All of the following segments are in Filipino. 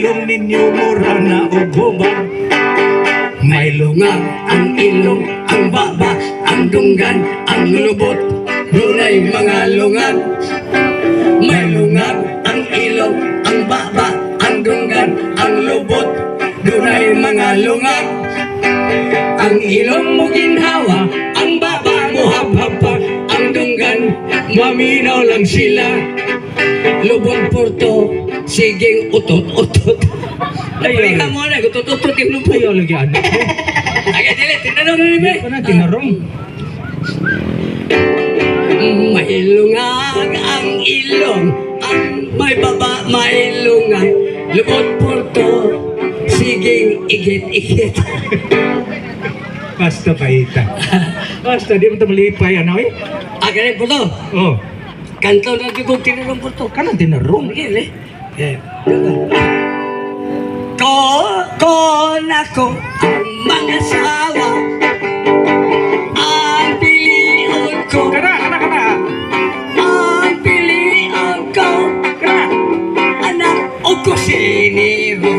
ilong ninyo mura na ugubang. May lungang ang ilong, ang baba, ang dunggan, ang lubot, dunay mga lungan. May lungang ang ilong, ang baba, ang dunggan, ang lubot, dunay mga lungan. Ang ilong mo ginhawa, ang baba mo hap-hapa, ang dunggan, maminaw lang sila. Lubong porto, siging utot-utot. Ay, ka mo na, utot-utot yung lubong. Ayaw lagi anak ko. Aga, dili, tinanong na rin, Ano tinarong? May lungang ang ilong, ang may baba, may lungang. Lubong porto, siging igit-igit. Basta paita. Basta, di mo ito malipay, ano eh? Aga rin po to. Oh, Kanto na kung tinanong po to. kanang tinarong. Gili. Ko nako ang mga sawa, ang piliin ko, Kana. ang piliin ko, anak o kusinero.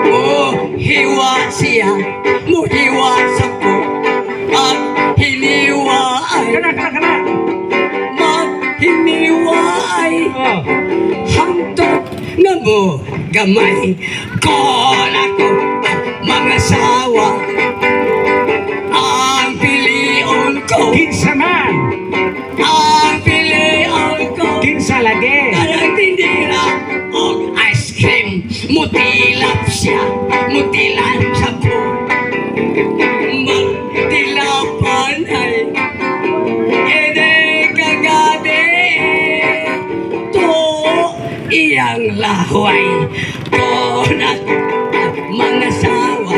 Mo hiwa siya, mo hiwa sa ko, at hiniwaay, Kana. hiniwaay. Oh, Hangtod na mo gamay ko ako mga sawa, ang piliin ko, kinsa man. ang piliin ko. Kinsa lagi. Karang tindira o ice cream, mutilap siya, mutilap sa po, magtilapan ay ede kagabi to iyang lahway ko na mga sawa,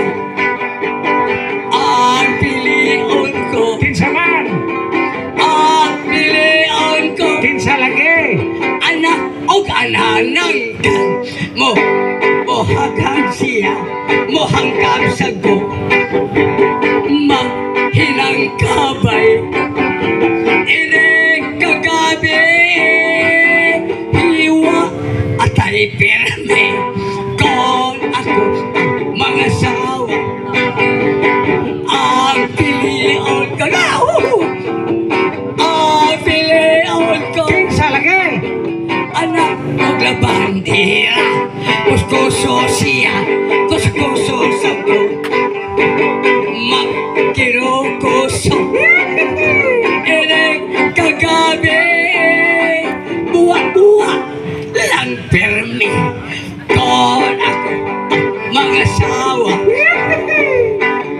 ang piliin ko, Kinsa man. ang piliin ko. Kinsa lagi. Anak o kananang mo mohagang siya, mohangkam sa go, mahinang kabay, ining kagabi, hiwa atay pirme, kon ako mga sawa, ang piliin ko na, ang piliin ko. Kinsa lagi. Anak og labandera, kuskuso siya, kuskuso sa ko, magkirukuso, inig kagabi, buwa-buwa lang permi, kon ako mga sawa,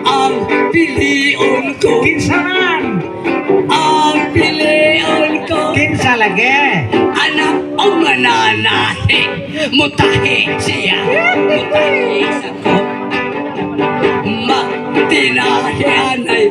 ang piliin ko, Kinsa man. ang piliin ko. Kinsa lagi. Anak o mananahi, mutahi siya, mutahi sa ko, matinahian ay